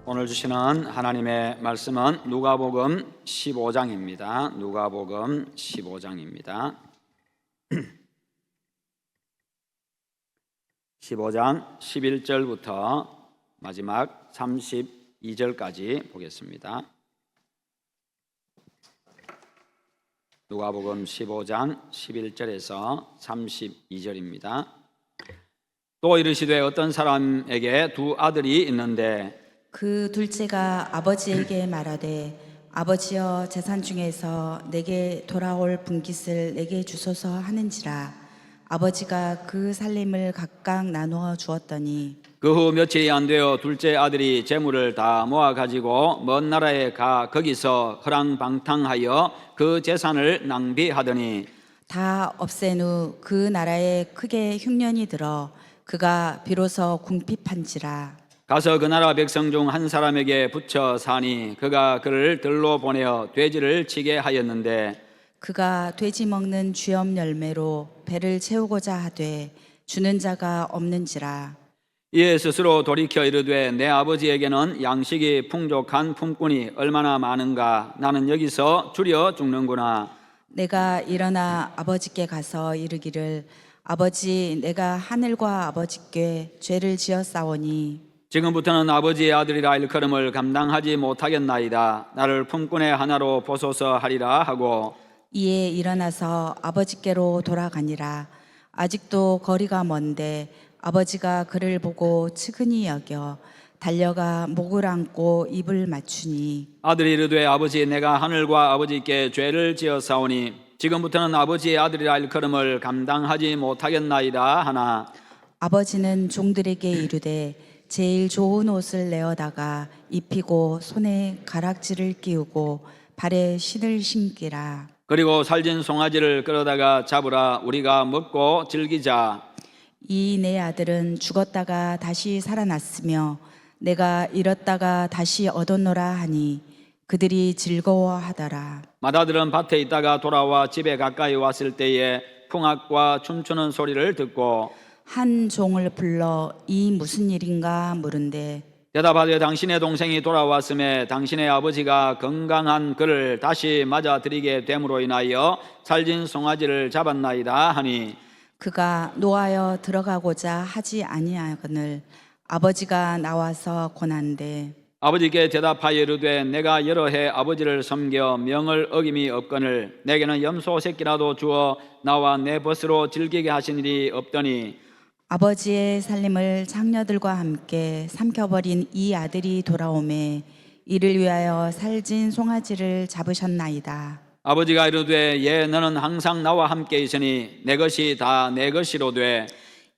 오늘 주시는 하나님의 말씀은 누가복음 15장입니다. 누가복음 15장입니다. 15장 11절부터 마지막 32절까지 보겠습니다. 누가복음 15장 11절에서 32절입니다. 또 이르시되 어떤 사람에게 두 아들이 있는데 그 둘째가 아버지에게 말하되 아버지여 재산 중에서 내게 돌아올 분깃을 내게 주소서 하는지라. 아버지가 그 살림을 각각 나누어 주었더니 그 후 며칠이 안 되어 둘째 아들이 재물을 다 모아 가지고 먼 나라에 가 거기서 허랑방탕하여 그 재산을 낭비하더니 다 없앤 후 그 나라에 크게 흉년이 들어 그가 비로소 궁핍한지라. 가서 그 나라 백성 중 한 사람에게 붙여 사니 그가 그를 들로 보내어 돼지를 치게 하였는데 그가 돼지 먹는 쥐엄 열매로 배를 채우고자 하되 주는 자가 없는지라. 이에 스스로 돌이켜 이르되 내 아버지에게는 양식이 풍족한 품꾼이 얼마나 많은가. 나는 여기서 줄여 죽는구나. 내가 일어나 아버지께 가서 이르기를 아버지, 내가 하늘과 아버지께 죄를 지었사오니 지금부터는 아버지의 아들이라 일컬음을 감당하지 못하겠나이다. 나를 품꾼의 하나로 보소서 하리라 하고 이에 일어나서 아버지께로 돌아가니라. 아직도 거리가 먼데 아버지가 그를 보고 측은히 여겨 달려가 목을 안고 입을 맞추니 아들이 이르되 아버지, 내가 하늘과 아버지께 죄를 지었사오니 지금부터는 아버지의 아들이라 일컬음을 감당하지 못하겠나이다 하나 아버지는 종들에게 이르되 제일 좋은 옷을 내어다가 입히고 손에 가락지를 끼우고 발에 신을 신기라. 그리고 살진 송아지를 끌어다가 잡으라. 우리가 먹고 즐기자. 이 내 아들은 죽었다가 다시 살아났으며 내가 잃었다가 다시 얻었노라 하니 그들이 즐거워하더라. 맏아들은 밭에 있다가 돌아와 집에 가까이 왔을 때에 풍악과 춤추는 소리를 듣고 한 종을 불러 이 무슨 일인가 물은데 대답하되 당신의 동생이 돌아왔음에 당신의 아버지가 건강한 그를 다시 맞아들이게 됨으로 인하여 살진 송아지를 잡았나이다 하니 그가 노하여 들어가고자 하지 아니하거늘 아버지가 나와서 권한대 아버지께 대답하여 이르되 내가 여러 해 아버지를 섬겨 명을 어김이 없거늘 내게는 염소 새끼라도 주어 나와 내 벗으로 즐기게 하신 일이 없더니 아버지의 살림을 장녀들과 함께 삼켜버린 이 아들이 돌아오매 이를 위하여 살진 송아지를 잡으셨나이다. 아버지가 이르되 예 너는 항상 나와 함께 있으니 내 것이 다 내 것이로 돼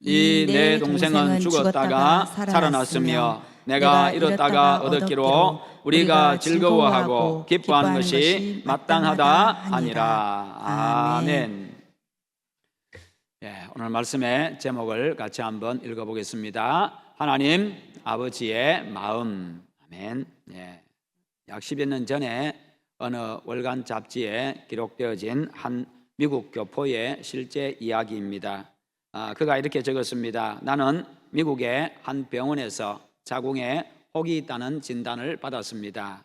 이 내 동생은 죽었다가 살아났으며 내가 잃었다가 얻었기로 우리가 즐거워하고 기뻐하는 것이 마땅하다 하니라. 아멘. 예, 오늘 말씀의 제목을 같이 한번 읽어보겠습니다. 하나님 아버지의 마음. 아멘. 예, 약 10여 년 전에 어느 월간 잡지에 기록되어진 한 미국 교포의 실제 이야기입니다. 그가 이렇게 적었습니다. 나는 미국의 한 병원에서 자궁에 혹이 있다는 진단을 받았습니다.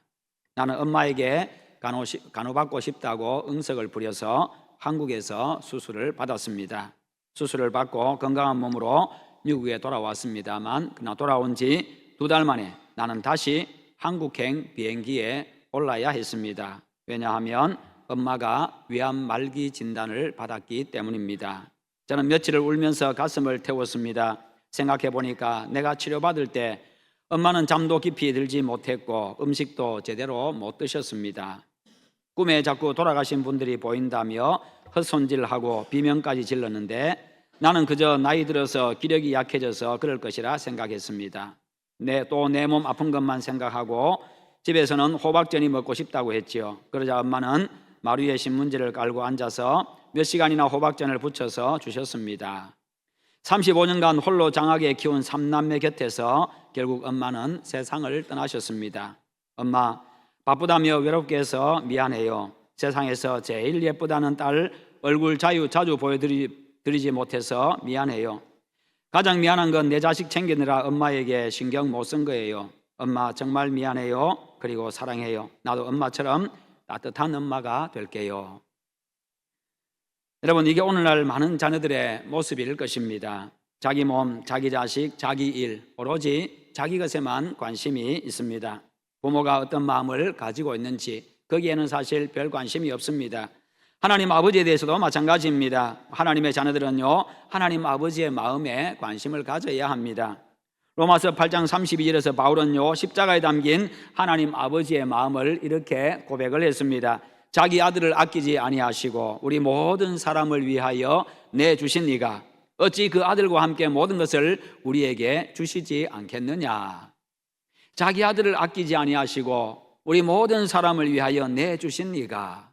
나는 엄마에게 간호받고 싶다고 응석을 부려서 한국에서 수술을 받았습니다. 수술을 받고 건강한 몸으로 미국에 돌아왔습니다만 그러나 돌아온 지 2달 만에 나는 다시 한국행 비행기에 올라야 했습니다. 왜냐하면 엄마가 위암 말기 진단을 받았기 때문입니다. 저는 며칠을 울면서 가슴을 태웠습니다. 생각해 보니까 내가 치료받을 때 엄마는 잠도 깊이 들지 못했고 음식도 제대로 못 드셨습니다. 꿈에 자꾸 돌아가신 분들이 보인다며 헛손질하고 비명까지 질렀는데 나는 그저 나이 들어서 기력이 약해져서 그럴 것이라 생각했습니다. 또 내 몸 아픈 것만 생각하고 집에서는 호박전이 먹고 싶다고 했지요. 그러자 엄마는 마루에 신문지를 깔고 앉아서 몇 시간이나 호박전을 부쳐서 주셨습니다. 35년간 홀로 장하게 키운 3남매 곁에서 결국 엄마는 세상을 떠나셨습니다. 엄마, 바쁘다며 외롭게 해서 미안해요. 세상에서 제일 예쁘다는 딸 얼굴 자주 보여드리지 못해서 미안해요. 가장 미안한 건 내 자식 챙기느라 엄마에게 신경 못 쓴 거예요. 엄마 정말 미안해요. 그리고 사랑해요. 나도 엄마처럼 따뜻한 엄마가 될게요. 여러분, 이게 오늘날 많은 자녀들의 모습일 것입니다. 자기 몸, 자기 자식, 자기 일, 오로지 자기 것에만 관심이 있습니다. 부모가 어떤 마음을 가지고 있는지 거기에는 사실 별 관심이 없습니다. 하나님 아버지에 대해서도 마찬가지입니다. 하나님의 자녀들은요, 하나님 아버지의 마음에 관심을 가져야 합니다. 로마서 8장 32절에서 바울은요, 십자가에 담긴 하나님 아버지의 마음을 이렇게 고백을 했습니다. 자기 아들을 아끼지 아니하시고 우리 모든 사람을 위하여 내주신 이가 어찌 그 아들과 함께 모든 것을 우리에게 주시지 않겠느냐. 자기 아들을 아끼지 아니하시고 우리 모든 사람을 위하여 내주신 이가,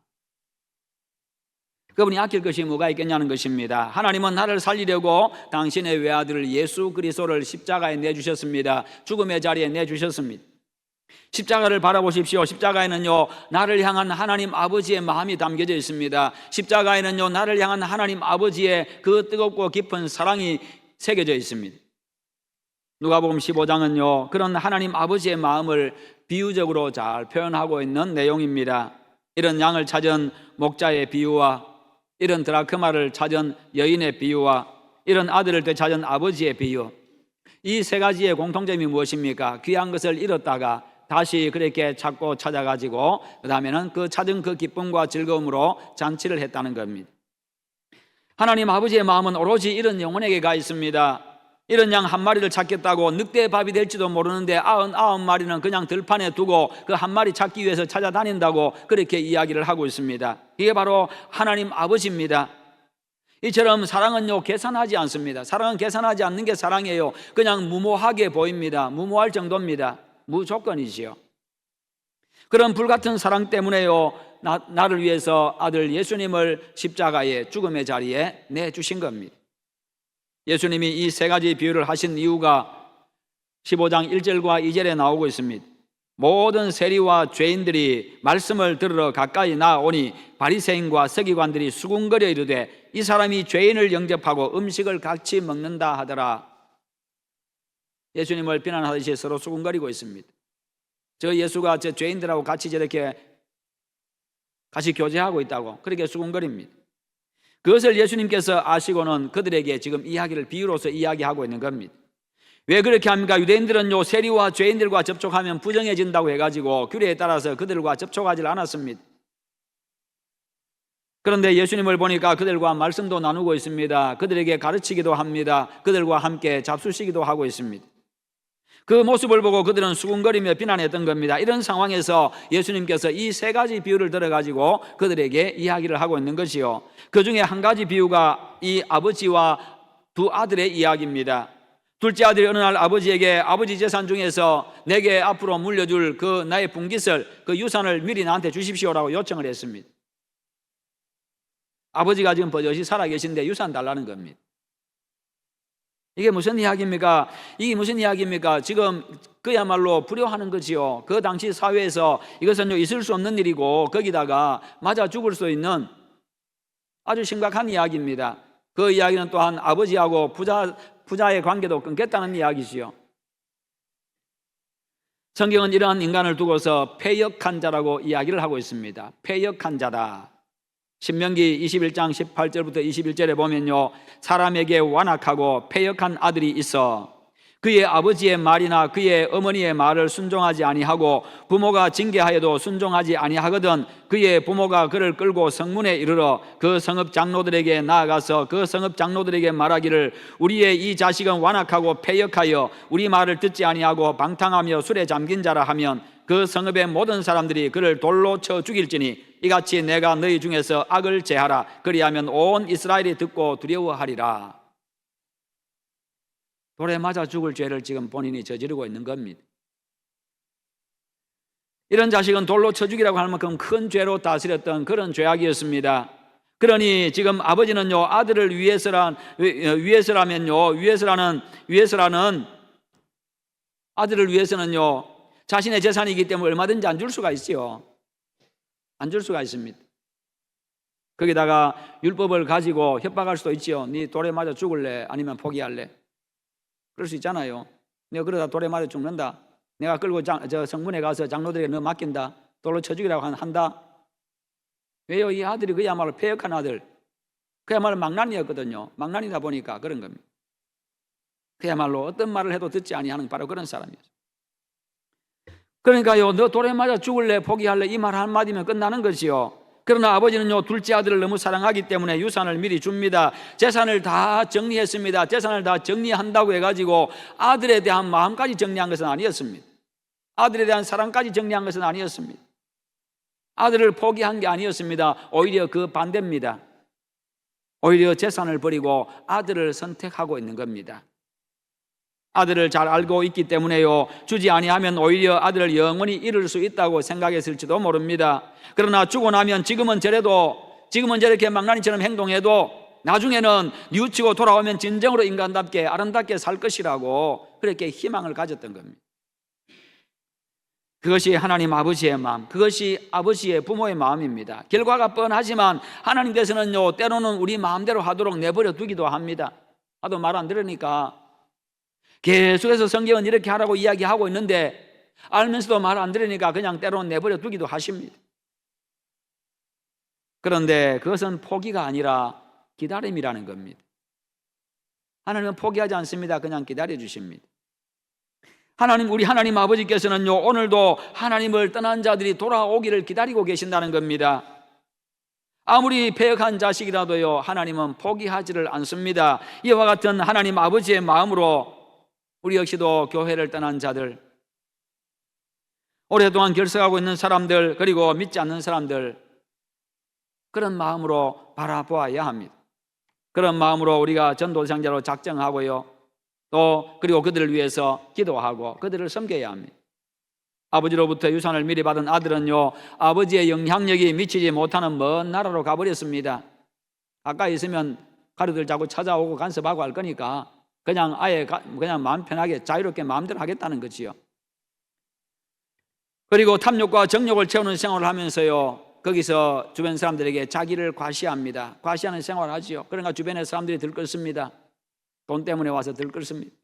그분이 아낄 것이 뭐가 있겠냐는 것입니다. 하나님은 나를 살리려고 당신의 외아들 예수 그리스도를 십자가에 내주셨습니다. 죽음의 자리에 내주셨습니다. 십자가를 바라보십시오. 십자가에는요, 나를 향한 하나님 아버지의 마음이 담겨져 있습니다. 십자가에는요, 나를 향한 하나님 아버지의 그 뜨겁고 깊은 사랑이 새겨져 있습니다. 누가복음 15장은요, 그런 하나님 아버지의 마음을 비유적으로 잘 표현하고 있는 내용입니다. 이런 양을 찾은 목자의 비유와 이런 드라크마를 찾은 여인의 비유와 이런 아들을 되찾은 아버지의 비유, 이 세 가지의 공통점이 무엇입니까? 귀한 것을 잃었다가 다시 그렇게 찾고 찾아가지고 그 다음에는 그 찾은 그 기쁨과 즐거움으로 잔치를 했다는 겁니다. 하나님 아버지의 마음은 오로지 이런 영혼에게 가 있습니다. 이런 양 한 마리를 찾겠다고 늑대의 밥이 될지도 모르는데 99마리는 그냥 들판에 두고 그 한 마리 찾기 위해서 찾아다닌다고 그렇게 이야기를 하고 있습니다. 이게 바로 하나님 아버지입니다. 이처럼 사랑은요, 계산하지 않습니다. 사랑은 계산하지 않는 게 사랑이에요. 그냥 무모하게 보입니다. 무모할 정도입니다. 무조건이지요. 그런 불같은 사랑 때문에요, 나를 위해서 아들 예수님을 십자가의 죽음의 자리에 내주신 겁니다. 예수님이 이 세 가지 비유를 하신 이유가 15장 1절과 2절에 나오고 있습니다. 모든 세리와 죄인들이 말씀을 들으러 가까이 나오니 바리새인과 서기관들이 수군거려 이르되 이 사람이 죄인을 영접하고 음식을 같이 먹는다 하더라. 예수님을 비난하듯이 서로 수군거리고 있습니다. 저 예수가 저 죄인들하고 같이 저렇게 같이 교제하고 있다고 그렇게 수군거립니다. 그것을 예수님께서 아시고는 그들에게 지금 이야기를 비유로서 이야기하고 있는 겁니다. 왜 그렇게 합니까? 유대인들은요, 세리와 죄인들과 접촉하면 부정해진다고 해가지고 규례에 따라서 그들과 접촉하지 않았습니다. 그런데 예수님을 보니까 그들과 말씀도 나누고 있습니다. 그들에게 가르치기도 합니다. 그들과 함께 잡수시기도 하고 있습니다. 그 모습을 보고 그들은 수군거리며 비난했던 겁니다. 이런 상황에서 예수님께서 이 세 가지 비유를 들어가지고 그들에게 이야기를 하고 있는 것이요, 그 중에 한 가지 비유가 이 아버지와 두 아들의 이야기입니다. 둘째 아들이 어느 날 아버지에게 아버지 재산 중에서 내게 앞으로 물려줄 그 나의 분깃을, 그 유산을 미리 나한테 주십시오라고 요청을 했습니다. 아버지가 지금 버젓이 살아계신데 유산 달라는 겁니다. 이게 무슨 이야기입니까? 이게 무슨 이야기입니까? 지금 그야말로 불효하는 거지요. 그 당시 사회에서 이것은 있을 수 없는 일이고 거기다가 맞아 죽을 수 있는 아주 심각한 이야기입니다. 그 이야기는 또한 아버지하고 부자의 관계도 끊겠다는 이야기지요. 성경은 이러한 인간을 두고서 패역한 자라고 이야기를 하고 있습니다. 패역한 자다. 신명기 21장 18절부터 21절에 보면요, 사람에게 완악하고 패역한 아들이 있어 그의 아버지의 말이나 그의 어머니의 말을 순종하지 아니하고 부모가 징계하여도 순종하지 아니하거든 그의 부모가 그를 끌고 성문에 이르러 그 성읍 장로들에게 나아가서 그 성읍 장로들에게 말하기를 우리의 이 자식은 완악하고 패역하여 우리 말을 듣지 아니하고 방탕하며 술에 잠긴 자라 하면 그 성읍의 모든 사람들이 그를 돌로 쳐 죽일지니 이같이 내가 너희 중에서 악을 제하라. 그리하면 온 이스라엘이 듣고 두려워하리라. 돌에 맞아 죽을 죄를 지금 본인이 저지르고 있는 겁니다. 이런 자식은 돌로 쳐 죽이라고 할 만큼 큰 죄로 다스렸던 그런 죄악이었습니다. 그러니 지금 아버지는요, 아들을 위해서라는 아들을 위해서는요, 자신의 재산이기 때문에 얼마든지 안 줄 수가 있지요. 안 줄 수가 있습니다. 거기다가 율법을 가지고 협박할 수도 있지요. 네 돌에 맞아 죽을래? 아니면 포기할래? 그럴 수 있잖아요. 내가 그러다 돌에 맞아 죽는다. 내가 끌고 저 성문에 가서 장로들에게 너 맡긴다. 돌로 쳐 죽이라고 한다. 왜요? 이 아들이 그야말로 패역한 아들, 그야말로 망난이었거든요. 망난이다 보니까 그런 겁니다. 그야말로 어떤 말을 해도 듣지 아니하는 바로 그런 사람이었어요. 그러니까요, 너 돌에 맞아 죽을래 포기할래 이 말 한마디면 끝나는 것이요. 그러나 아버지는요, 둘째 아들을 너무 사랑하기 때문에 유산을 미리 줍니다. 재산을 다 정리했습니다. 재산을 다 정리한다고 해가지고 아들에 대한 마음까지 정리한 것은 아니었습니다. 아들에 대한 사랑까지 정리한 것은 아니었습니다. 아들을 포기한 게 아니었습니다. 오히려 그 반대입니다. 오히려 재산을 버리고 아들을 선택하고 있는 겁니다. 아들을 잘 알고 있기 때문에요, 주지 아니하면 오히려 아들을 영원히 잃을 수 있다고 생각했을지도 모릅니다. 그러나 주고 나면 지금은 저렇게 망나니처럼 행동해도 나중에는 뉘우치고 돌아오면 진정으로 인간답게 아름답게 살 것이라고 그렇게 희망을 가졌던 겁니다. 그것이 하나님 아버지의 마음, 그것이 아버지의 부모의 마음입니다. 결과가 뻔하지만 하나님께서는요, 때로는 우리 마음대로 하도록 내버려 두기도 합니다. 하도 말 안 들으니까 계속해서 성경은 이렇게 하라고 이야기하고 있는데 알면서도 말 안 들으니까 그냥 때로는 내버려 두기도 하십니다. 그런데 그것은 포기가 아니라 기다림이라는 겁니다. 하나님은 포기하지 않습니다. 그냥 기다려 주십니다. 우리 하나님 아버지께서는요, 오늘도 하나님을 떠난 자들이 돌아오기를 기다리고 계신다는 겁니다. 아무리 패역한 자식이라도요, 하나님은 포기하지를 않습니다. 이와 같은 하나님 아버지의 마음으로 우리 역시도 교회를 떠난 자들, 오랫동안 결석하고 있는 사람들, 그리고 믿지 않는 사람들, 그런 마음으로 바라보아야 합니다. 그런 마음으로 우리가 전도대상자로 작정하고요, 또 그리고 그들을 위해서 기도하고 그들을 섬겨야 합니다. 아버지로부터 유산을 미리 받은 아들은요, 아버지의 영향력이 미치지 못하는 먼 나라로 가버렸습니다. 가까이 있으면 가루들 자꾸 찾아오고 간섭하고 할 거니까 그냥 그냥 마음 편하게 자유롭게 마음대로 하겠다는 거지요. 그리고 탐욕과 정욕을 채우는 생활을 하면서요, 거기서 주변 사람들에게 자기를 과시합니다. 과시하는 생활을 하지요. 그러니까 주변의 사람들이 들끓습니다. 돈 때문에 와서 들끓습니다.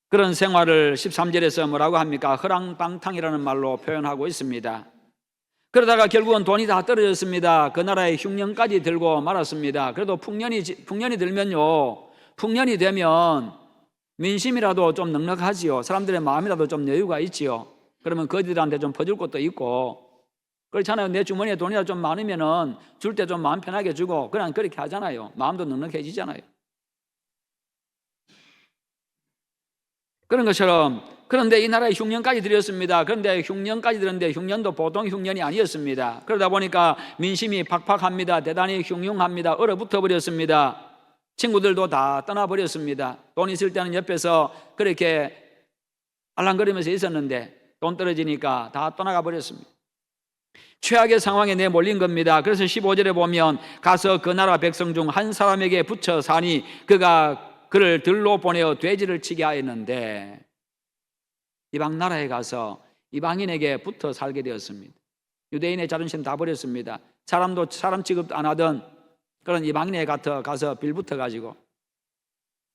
그런 생활을 13절에서 뭐라고 합니까? 허랑방탕이라는 말로 표현하고 있습니다. 그러다가 결국은 돈이 다 떨어졌습니다. 그 나라의 흉년까지 들고 말았습니다. 그래도 풍년이 들면요, 풍년이 되면 민심이라도 좀 넉넉하지요. 사람들의 마음이라도 좀 여유가 있지요. 그러면 거지들한테 좀 퍼줄 것도 있고 그렇잖아요. 내 주머니에 돈이라도 좀 많으면은 줄 때 좀 마음 편하게 주고 그냥 그렇게 하잖아요. 마음도 넉넉해지잖아요. 그런 것처럼, 그런데 이 나라에 흉년까지 들였습니다. 그런데 흉년까지 들었는데 흉년도 보통 흉년이 아니었습니다. 그러다 보니까 민심이 팍팍합니다. 대단히 흉흉합니다. 얼어붙어 버렸습니다. 친구들도 다 떠나버렸습니다. 돈 있을 때는 옆에서 그렇게 알랑거리면서 있었는데 돈 떨어지니까 다 떠나가 버렸습니다. 최악의 상황에 내몰린 겁니다. 그래서 15절에 보면 가서 그 나라 백성 중 한 사람에게 붙여 사니 그가 그를 들로 보내어 돼지를 치게 하였는데, 이방 나라에 가서 이방인에게 붙어 살게 되었습니다. 유대인의 자존심 다 버렸습니다. 사람 취급도 안 하던 그런 이방인에 가서 빌붙어 가지고,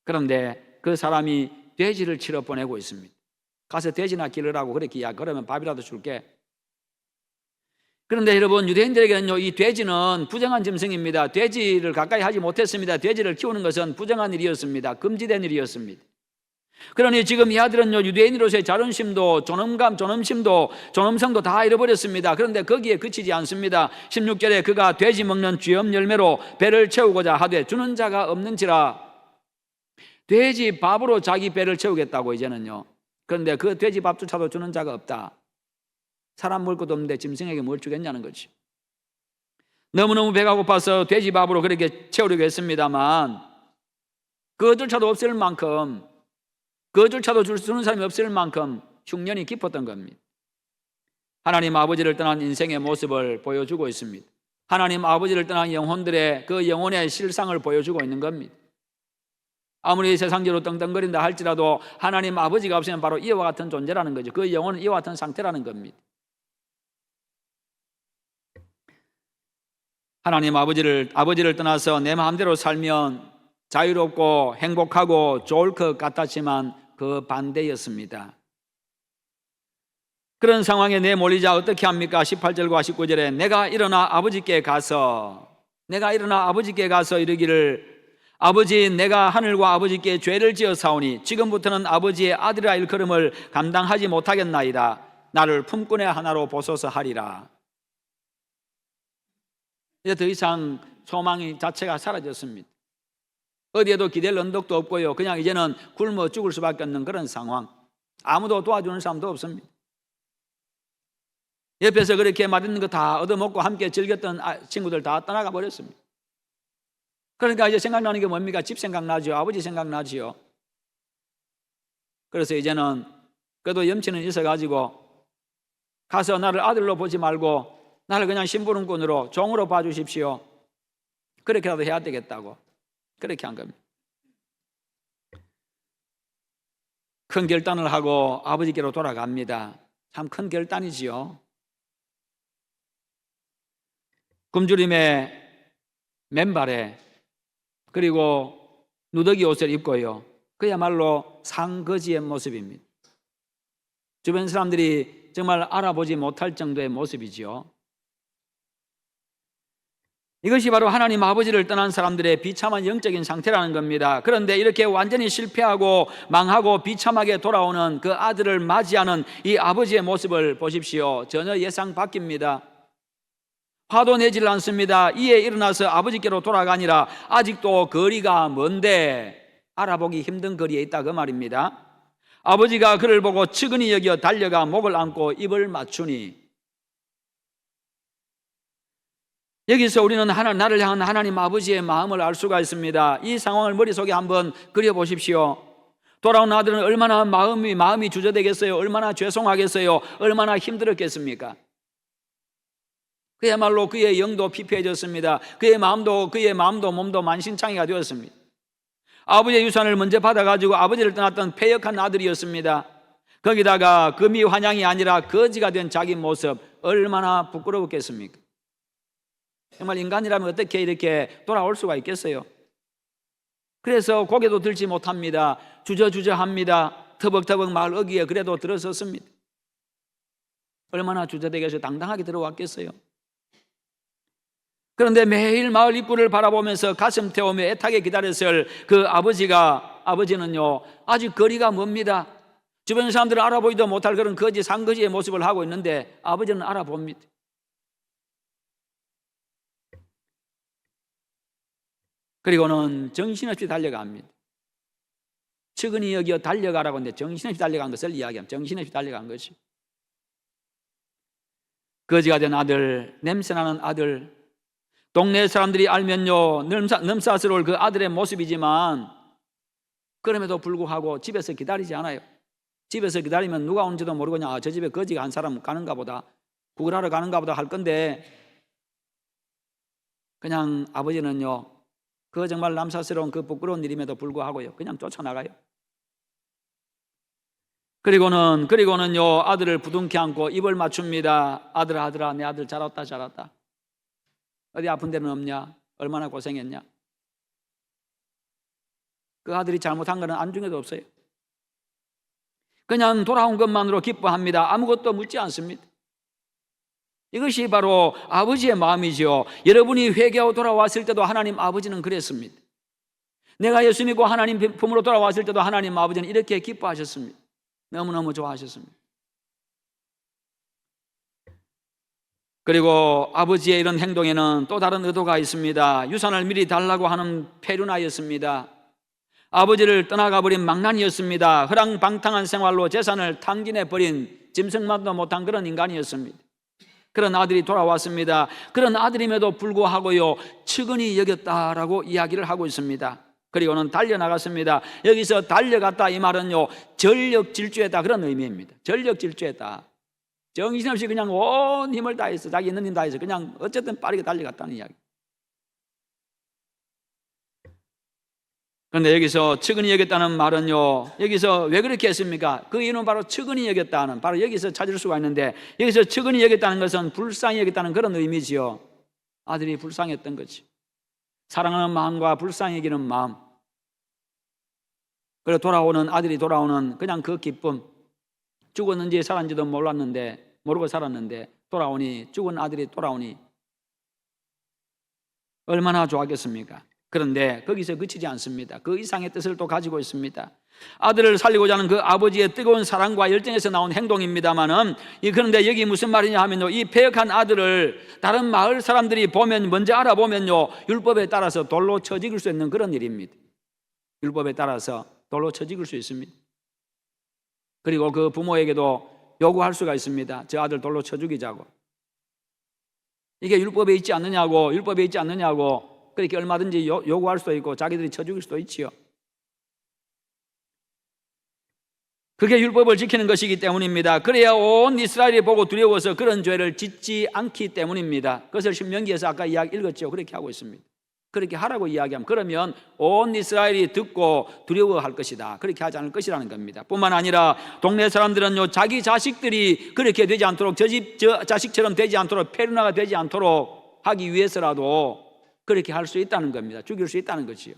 그런데 그 사람이 돼지를 치러 보내고 있습니다. 가서 돼지나 기르라고 그렇게 이야기, 그러면 밥이라도 줄게. 그런데 여러분, 유대인들에게는요, 이 돼지는 부정한 짐승입니다. 돼지를 가까이 하지 못했습니다. 돼지를 키우는 것은 부정한 일이었습니다. 금지된 일이었습니다. 그러니 지금 이 아들은요, 유대인으로서의 자존심도 존엄성도 다 잃어버렸습니다. 그런데 거기에 그치지 않습니다. 16절에 그가 돼지 먹는 쥐엄 열매로 배를 채우고자 하되 주는 자가 없는지라. 돼지 밥으로 자기 배를 채우겠다고 이제는요. 그런데 그 돼지 밥조차도 주는 자가 없다. 사람 먹을 것도 없는데 짐승에게 뭘 주겠냐는 거지. 너무너무 배가 고파서 돼지 밥으로 그렇게 채우려고 했습니다만 그것조차도 없을 만큼, 그것조차도 주는 사람이 없을 만큼 흉년이 깊었던 겁니다. 하나님 아버지를 떠난 인생의 모습을 보여주고 있습니다. 하나님 아버지를 떠난 영혼들의 그 영혼의 실상을 보여주고 있는 겁니다. 아무리 세상적으로 떵떵거린다 할지라도 하나님 아버지가 없으면 바로 이와 같은 존재라는 거죠. 그 영혼은 이와 같은 상태라는 겁니다. 하나님 아버지를 떠나서 내 마음대로 살면 자유롭고 행복하고 좋을 것 같았지만 그 반대였습니다. 그런 상황에 내몰리자 어떻게 합니까? 18절과 19절에 내가 일어나 아버지께 가서 이르기를 아버지, 내가 하늘과 아버지께 죄를 지어 사오니 지금부터는 아버지의 아들이라 일컬음을 감당하지 못하겠나이다. 나를 품꾼의 하나로 보소서 하리라. 이제 더 이상 소망이 자체가 사라졌습니다. 어디에도 기댈 언덕도 없고요. 그냥 이제는 굶어 죽을 수밖에 없는 그런 상황. 아무도 도와주는 사람도 없습니다. 옆에서 그렇게 맛있는 거 다 얻어먹고 함께 즐겼던 친구들 다 떠나가 버렸습니다. 그러니까 이제 생각나는 게 뭡니까? 집 생각나죠. 아버지 생각나죠. 그래서 이제는 그래도 염치는 있어가지고 가서 나를 아들로 보지 말고 나를 그냥 심부름꾼으로 종으로 봐주십시오. 그렇게라도 해야 되겠다고 그렇게 한 겁니다. 큰 결단을 하고 아버지께로 돌아갑니다. 참 큰 결단이지요. 굶주림의 맨발에 그리고 누더기 옷을 입고요. 그야말로 상거지의 모습입니다. 주변 사람들이 정말 알아보지 못할 정도의 모습이지요. 이것이 바로 하나님 아버지를 떠난 사람들의 비참한 영적인 상태라는 겁니다. 그런데 이렇게 완전히 실패하고 망하고 비참하게 돌아오는 그 아들을 맞이하는 이 아버지의 모습을 보십시오. 전혀 예상 밖입니다. 화도 내질 않습니다. 이에 일어나서 아버지께로 돌아가니라. 아직도 거리가 먼데 알아보기 힘든 거리에 있다 그 말입니다. 아버지가 그를 보고 측은히 여겨 달려가 목을 안고 입을 맞추니, 여기서 우리는 나를 향한 하나님 아버지의 마음을 알 수가 있습니다. 이 상황을 머릿속에 한번 그려보십시오. 돌아온 아들은 얼마나 마음이 주저되겠어요? 얼마나 죄송하겠어요? 얼마나 힘들었겠습니까? 그야말로 그의 영도 피폐해졌습니다. 그의 마음도 몸도 만신창이가 되었습니다. 아버지의 유산을 먼저 받아가지고 아버지를 떠났던 패역한 아들이었습니다. 거기다가 금이 환양이 아니라 거지가 된 자기 모습, 얼마나 부끄러웠겠습니까? 정말 인간이라면 어떻게 이렇게 돌아올 수가 있겠어요? 그래서 고개도 들지 못합니다. 주저주저합니다. 터벅터벅 말 어기에 그래도 들어섰습니다. 얼마나 주저되게 해서 당당하게 들어왔겠어요? 그런데 매일 마을 입구를 바라보면서 가슴 태우며 애타게 기다렸을 그 아버지는요, 아직 거리가 멉니다. 주변 사람들을 알아보지도 못할 그런 거지, 상거지의 모습을 하고 있는데 아버지는 알아봅니다. 그리고는 정신없이 달려갑니다. 측은히 여기어 달려가라고 하는데 정신없이 달려간 것을 이야기합니다. 정신없이 달려간 것이. 거지가 된 아들, 냄새나는 아들, 동네 사람들이 알면요 넘사스러울 그 아들의 모습이지만 그럼에도 불구하고 집에서 기다리지 않아요. 집에서 기다리면 누가 오는지도 모르고 그냥 저 집에 거지가 한 사람 가는가 보다, 구걸하러 가는가 보다 할 건데, 그냥 아버지는요 그 정말 남사스러운 그 부끄러운 일임에도 불구하고요 그냥 쫓아나가요. 그리고는요 아들을 부둥켜 안고 입을 맞춥니다. 아들아 내 아들 잘 왔다. 어디 아픈 데는 없냐? 얼마나 고생했냐? 그 아들이 잘못한 거는 안중에도 없어요. 그냥 돌아온 것만으로 기뻐합니다. 아무것도 묻지 않습니다. 이것이 바로 아버지의 마음이죠. 여러분이 회개하고 돌아왔을 때도 하나님 아버지는 그랬습니다. 내가 예수 믿고 하나님 품으로 돌아왔을 때도 하나님 아버지는 이렇게 기뻐하셨습니다. 너무너무 좋아하셨습니다. 그리고 아버지의 이런 행동에는 또 다른 의도가 있습니다. 유산을 미리 달라고 하는 페류나였습니다. 아버지를 떠나가버린 망난이었습니다. 허랑방탕한 생활로 재산을 탕진해버린 짐승만도 못한 그런 인간이었습니다. 그런 아들이 돌아왔습니다. 그런 아들임에도 불구하고요 측은히 여겼다라고 이야기를 하고 있습니다. 그리고는 달려나갔습니다. 여기서 달려갔다 이 말은요 전력질주했다 그런 의미입니다. 전력질주했다. 정신없이 그냥 온 힘을 다해서 자기 있는 힘 다해서 그냥 어쨌든 빠르게 달려갔다는 이야기. 그런데 여기서 측은히 여겼다는 말은요 여기서 왜 그렇게 했습니까? 그 이유는 바로 측은히 여겼다는, 바로 여기서 찾을 수가 있는데, 여기서 측은히 여겼다는 것은 불쌍히 여겼다는 그런 의미지요. 아들이 불쌍했던 거지. 사랑하는 마음과 불쌍히 여기는 마음, 그리고 돌아오는 아들이 돌아오는 그냥 그 기쁨, 죽었는지 살았는지도 몰랐는데, 모르고 살았는데 돌아오니, 죽은 아들이 돌아오니 얼마나 좋았겠습니까? 그런데 거기서 그치지 않습니다. 그 이상의 뜻을 또 가지고 있습니다. 아들을 살리고자 하는 그 아버지의 뜨거운 사랑과 열정에서 나온 행동입니다만은, 그런데 여기 무슨 말이냐 하면요, 이 패역한 아들을 다른 마을 사람들이 보면, 먼저 알아보면요, 율법에 따라서 돌로 쳐 죽일 수 있는 그런 일입니다. 율법에 따라서 돌로 쳐 죽일 수 있습니다. 그리고 그 부모에게도 요구할 수가 있습니다. 저 아들 돌로 쳐 죽이자고. 이게 율법에 있지 않느냐고, 율법에 있지 않느냐고 그렇게 얼마든지 요구할 수도 있고 자기들이 쳐 죽일 수도 있지요. 그게 율법을 지키는 것이기 때문입니다. 그래야 온 이스라엘이 보고 두려워서 그런 죄를 짓지 않기 때문입니다. 그것을 신명기에서 아까 이야기 읽었죠. 그렇게 하고 있습니다. 그렇게 하라고 이야기하면, 그러면 온 이스라엘이 듣고 두려워할 것이다, 그렇게 하지 않을 것이라는 겁니다. 뿐만 아니라 동네 사람들은요, 자기 자식들이 그렇게 되지 않도록, 저 집 저 자식처럼 되지 않도록, 페르나가 되지 않도록 하기 위해서라도 그렇게 할 수 있다는 겁니다. 죽일 수 있다는 것이요.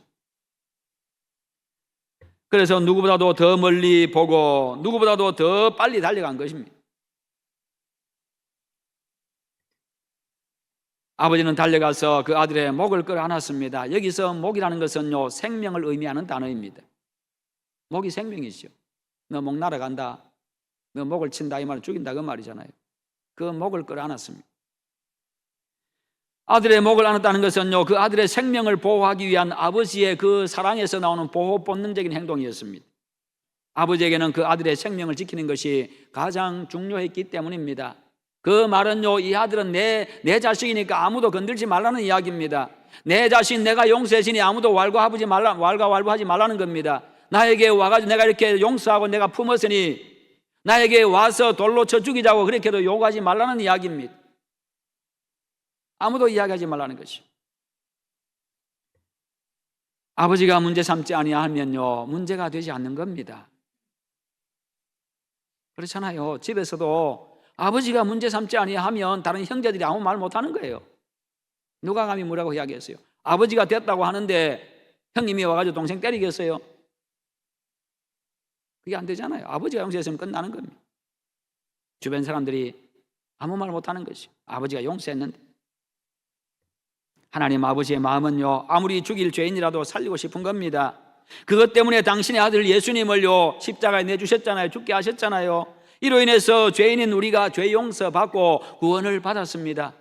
그래서 누구보다도 더 멀리 보고 누구보다도 더 빨리 달려간 것입니다. 아버지는 달려가서 그 아들의 목을 끌어안았습니다. 여기서 목이라는 것은요, 생명을 의미하는 단어입니다. 목이 생명이죠. 너 목 날아간다, 너 목을 친다, 이 말은 죽인다 그 말이잖아요. 그 목을 끌어안았습니다. 아들의 목을 안았다는 것은요, 그 아들의 생명을 보호하기 위한 아버지의 그 사랑에서 나오는 보호 본능적인 행동이었습니다. 아버지에게는 그 아들의 생명을 지키는 것이 가장 중요했기 때문입니다. 그 말은요, 이 아들은 내 자식이니까 아무도 건들지 말라는 이야기입니다. 내 자신 내가 용서해주니 아무도 왈가왈부하지 말라는 겁니다. 나에게 와가지고 내가 이렇게 용서하고 내가 품었으니 나에게 와서 돌로 쳐 죽이자고 그렇게도 요구하지 말라는 이야기입니다. 아무도 이야기하지 말라는 것이죠. 아버지가 문제 삼지 아니하면요, 문제가 되지 않는 겁니다. 그렇잖아요. 집에서도 아버지가 문제 삼지 아니하면 다른 형제들이 아무 말 못하는 거예요. 누가 감히 뭐라고 이야기했어요? 아버지가 됐다고 하는데 형님이 와가지고 동생 때리겠어요? 그게 안 되잖아요. 아버지가 용서했으면 끝나는 겁니다. 주변 사람들이 아무 말 못하는 것이죠. 아버지가 용서했는데. 하나님 아버지의 마음은요, 아무리 죽일 죄인이라도 살리고 싶은 겁니다. 그것 때문에 당신의 아들 예수님을요, 십자가에 내주셨잖아요. 죽게 하셨잖아요. 이로 인해서 죄인인 우리가 죄 용서받고 구원을 받았습니다.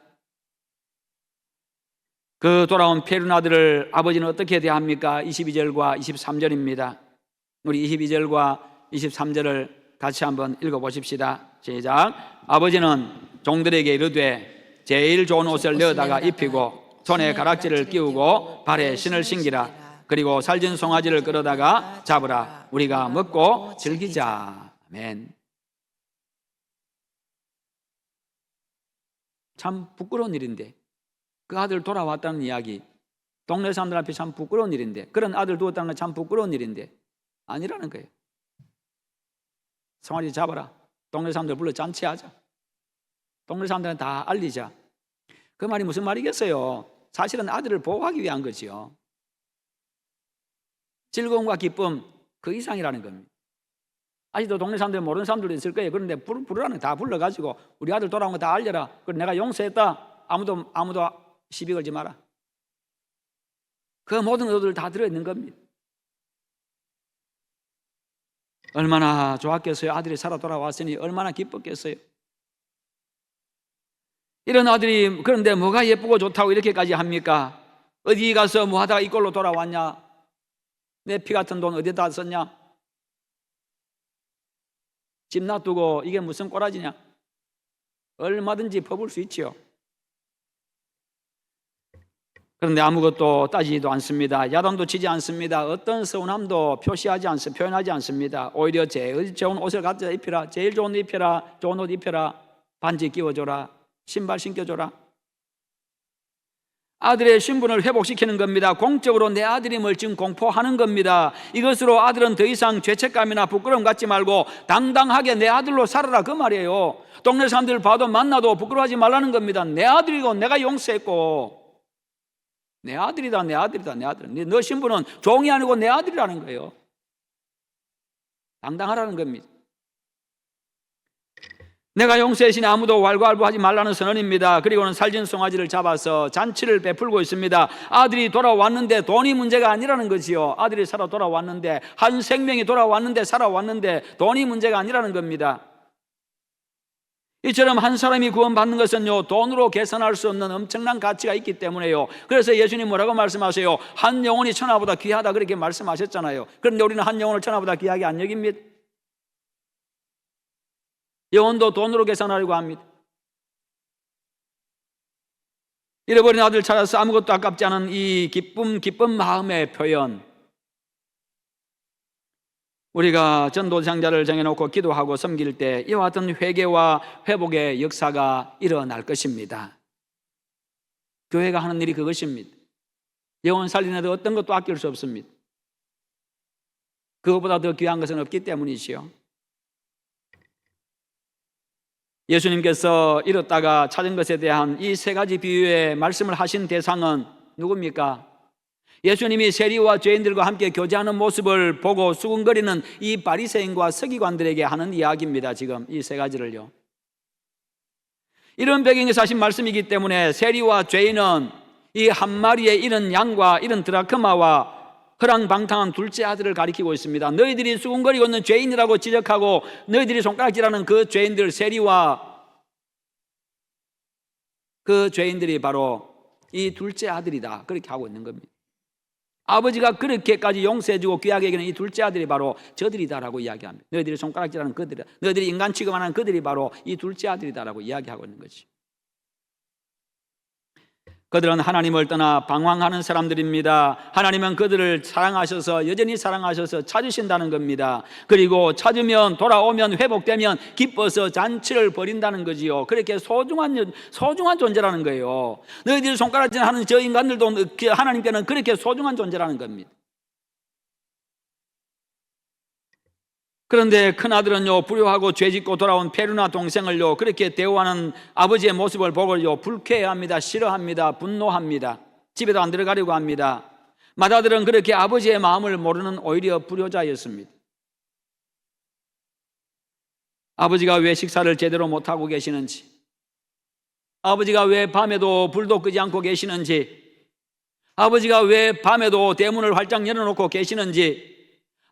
그 돌아온 페륜 아들을 아버지는 어떻게 대합니까? 22절과 23절입니다. 우리 22절과 23절을 같이 한번 읽어보십시다. 시작. 아버지는 종들에게 이르되 제일 좋은 옷을 내어다가 입히고 손에 가락지를 끼우고 발에 신을 신기라. 그리고 살진 송아지를 끌어다가 잡으라. 우리가 먹고 즐기자. 아멘. 참 부끄러운 일인데, 그 아들 돌아왔다는 이야기, 동네 사람들 앞에 참 부끄러운 일인데, 그런 아들 두었다는 건 참 부끄러운 일인데 아니라는 거예요. 송아지 잡아라. 동네 사람들 불러 잔치하자. 동네 사람들은 다 알리자. 그 말이 무슨 말이겠어요? 사실은 아들을 보호하기 위한 거지요. 즐거움과 기쁨 그 이상이라는 겁니다. 아직도 동네 사람들 모르는 사람들도 있을 거예요. 그런데 부르라는 다 불러가지고 우리 아들 돌아온 거 다 알려라. 그리고 내가 용서했다. 아무도 시비 걸지 마라. 그 모든 의도들 다 들어있는 겁니다. 얼마나 좋았겠어요. 아들이 살아 돌아왔으니 얼마나 기뻤겠어요. 이런 아들이 그런데 뭐가 예쁘고 좋다고 이렇게까지 합니까? 어디 가서 뭐 하다가 이꼴로 돌아왔냐? 내 피 같은 돈 어디다 썼냐? 집 놔두고 이게 무슨 꼬라지냐? 얼마든지 퍼볼 수 있지요. 그런데 아무것도 따지지도 않습니다. 야단도 치지 않습니다. 어떤 서운함도 표현하지 않습니다. 오히려 제일 좋은 옷을 갖다 입혀라. 제일 좋은 옷 입혀라. 좋은 옷 입혀라. 반지 끼워줘라. 신발 신겨줘라. 아들의 신분을 회복시키는 겁니다. 공적으로 내 아들임을 지금 공포하는 겁니다. 이것으로 아들은 더 이상 죄책감이나 부끄러움 갖지 말고 당당하게 내 아들로 살아라 그 말이에요. 동네 사람들 봐도 만나도 부끄러워하지 말라는 겁니다. 내 아들이고 내가 용서했고 내 아들이다. 너 신분은 종이 아니고 내 아들이라는 거예요. 당당하라는 겁니다. 내가 용서의 신에 아무도 왈가왈부하지 말라는 선언입니다. 그리고는 살진 송아지를 잡아서 잔치를 베풀고 있습니다. 아들이 돌아왔는데 돈이 문제가 아니라는 거지요. 아들이 살아 돌아왔는데, 한 생명이 돌아왔는데, 살아왔는데 돈이 문제가 아니라는 겁니다. 이처럼 한 사람이 구원받는 것은요, 돈으로 계산할 수 없는 엄청난 가치가 있기 때문에요. 그래서 예수님 뭐라고 말씀하세요? 한 영혼이 천하보다 귀하다, 그렇게 말씀하셨잖아요. 그런데 우리는 한 영혼을 천하보다 귀하게 안 여깁니다. 영혼도 돈으로 계산하려고 합니다. 잃어버린 아들 찾아서 아무것도 아깝지 않은 이 기쁜 마음의 표현, 우리가 전도상자를 정해놓고 기도하고 섬길 때 이와 같은 회개와 회복의 역사가 일어날 것입니다. 교회가 하는 일이 그것입니다. 영혼 살리는데 어떤 것도 아낄 수 없습니다. 그것보다 더 귀한 것은 없기 때문이지요. 예수님께서 잃었다가 찾은 것에 대한 이 세 가지 비유의 말씀을 하신 대상은 누굽니까? 예수님이 세리와 죄인들과 함께 교제하는 모습을 보고 수군거리는 이 바리새인과 서기관들에게 하는 이야기입니다. 지금 이 세 가지를요. 이런 배경에서 하신 말씀이기 때문에 세리와 죄인은 이 한 마리의 이런 양과 이런 드라크마와 허랑방탕한 둘째 아들을 가리키고 있습니다. 너희들이 수군거리고 있는 죄인이라고 지적하고 너희들이 손가락질하는 그 죄인들, 세리와 그 죄인들이 바로 이 둘째 아들이다, 그렇게 하고 있는 겁니다. 아버지가 그렇게까지 용서해주고 귀하게 여기는 이 둘째 아들이 바로 저들이다라고 이야기합니다. 너희들이 손가락질하는 그들이다, 너희들이 인간 취급하는 그들이 바로 이 둘째 아들이다라고 이야기하고 있는 거지. 그들은 하나님을 떠나 방황하는 사람들입니다. 하나님은 그들을 사랑하셔서, 여전히 사랑하셔서 찾으신다는 겁니다. 그리고 찾으면, 돌아오면, 회복되면 기뻐서 잔치를 벌인다는 거지요. 그렇게 소중한 존재라는 거예요. 너희들이 손가락질하는 저 인간들도 하나님께는 그렇게 소중한 존재라는 겁니다. 그런데 큰아들은요, 불효하고 죄짓고 돌아온 페루나 동생을요, 그렇게 대우하는 아버지의 모습을 보고요, 불쾌해합니다. 싫어합니다. 분노합니다. 집에도 안 들어가려고 합니다. 맏아들은 그렇게 아버지의 마음을 모르는 오히려 불효자였습니다. 아버지가 왜 식사를 제대로 못하고 계시는지, 아버지가 왜 밤에도 불도 끄지 않고 계시는지, 아버지가 왜 밤에도 대문을 활짝 열어놓고 계시는지,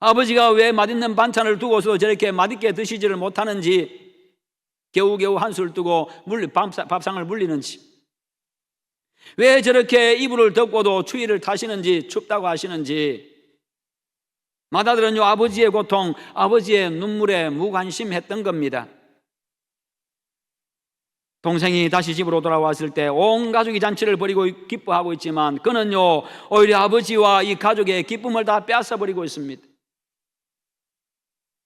아버지가 왜 맛있는 반찬을 두고서 저렇게 맛있게 드시지를 못하는지, 겨우겨우 한술 뜨고 밥상을 물리는지, 왜 저렇게 이불을 덮고도 추위를 타시는지, 춥다고 하시는지, 맏아들은요, 아버지의 고통, 아버지의 눈물에 무관심했던 겁니다. 동생이 다시 집으로 돌아왔을 때 온 가족이 잔치를 벌이고 기뻐하고 있지만 그는요, 오히려 아버지와 이 가족의 기쁨을 다 빼앗아버리고 있습니다.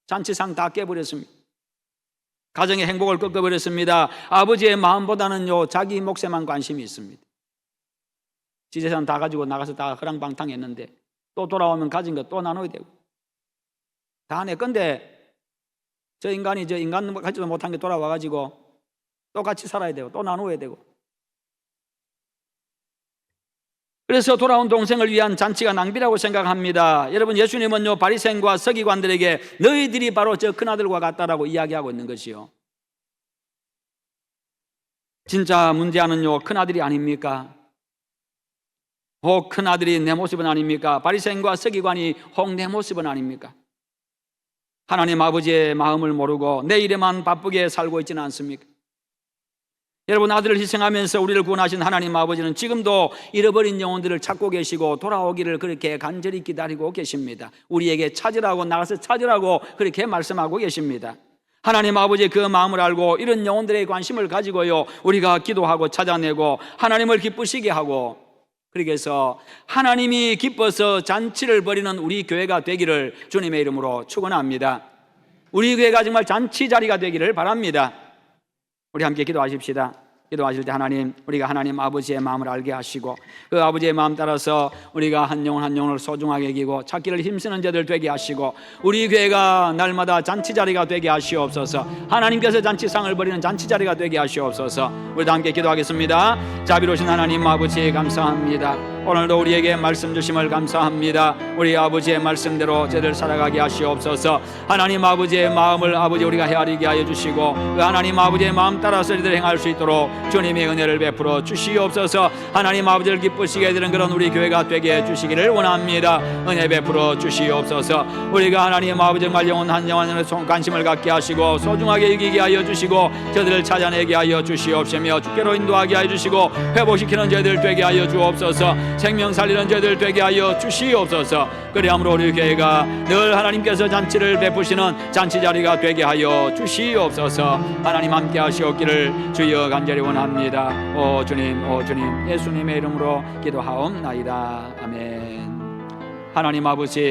잔치상 다 깨버렸습니다. 가정의 행복을 꺾어버렸습니다. 아버지의 마음보다는요, 자기 몫에만 관심이 있습니다. 지재산 다 가지고 나가서 다 허랑방탕했는데 또 돌아오면 가진 거 또 나눠야 되고, 다 내 건데 저 인간 가지도 못한 게 돌아와가지고 또 같이 살아야 되고 또 나눠야 되고. 그래서 돌아온 동생을 위한 잔치가 낭비라고 생각합니다. 여러분, 예수님은요, 바리새인과 서기관들에게 너희들이 바로 저 큰아들과 같다라고 이야기하고 있는 것이요. 진짜 문제는요, 큰아들이 아닙니까? 혹 큰아들이 내 모습은 아닙니까? 바리새인과 서기관이 혹 내 모습은 아닙니까? 하나님 아버지의 마음을 모르고 내 일에만 바쁘게 살고 있지는 않습니까? 여러분, 아들을 희생하면서 우리를 구원하신 하나님 아버지는 지금도 잃어버린 영혼들을 찾고 계시고 돌아오기를 그렇게 간절히 기다리고 계십니다. 우리에게 찾으라고, 나가서 찾으라고 그렇게 말씀하고 계십니다. 하나님 아버지의 그 마음을 알고 이런 영혼들의 관심을 가지고요, 우리가 기도하고 찾아내고 하나님을 기쁘시게 하고, 그렇게 해서 하나님이 기뻐서 잔치를 벌이는 우리 교회가 되기를 주님의 이름으로 축원합니다. 우리 교회가 정말 잔치 자리가 되기를 바랍니다. 우리 함께 기도하십시다. 기도하실 때 하나님, 우리가 하나님 아버지의 마음을 알게 하시고 그 아버지의 마음 따라서 우리가 한 영혼 한 영혼을 소중하게 여기고 찾기를 힘쓰는 자들 되게 하시고 우리 교회가 날마다 잔치 자리가 되게 하시옵소서. 하나님께서 잔치상을 벌이는 잔치 자리가 되게 하시옵소서. 우리도 함께 기도하겠습니다. 자비로우신 하나님 아버지 감사합니다. 오늘도 우리에게 말씀 주심을 감사합니다. 우리 아버지의 말씀대로 저희들 살아가게 하시옵소서. 하나님 아버지의 마음을 아버지 우리가 헤아리게 하여 주시고 그 하나님 아버지의 마음 따라서 저희들 행할 수 있도록 주님의 은혜를 베풀어 주시옵소서. 하나님 아버지를 기쁘시게 되는 그런 우리 교회가 되게 해 주시기를 원합니다. 은혜 베풀어 주시옵소서. 우리가 하나님 아버지 정말 영원한 관심을 갖게 하시고 소중하게 여기게 하여 주시고 저들을 찾아내게 하여 주시옵시며 주께로 인도하게 하여 주시고 회복시키는 저희들 되게 하여 주옵소서. 생명 살리는 저희들 되게 하여 주시옵소서. 그리함으로 우리 교회가 늘 하나님께서 잔치를 베푸시는 잔치 자리가 되게 하여 주시옵소서. 하나님 함께 하시옵기를 주여 간절히 원합니다. 오 주님, 오 주님, 예수님의 이름으로 기도하옵나이다. 아멘. 하나님 아버지,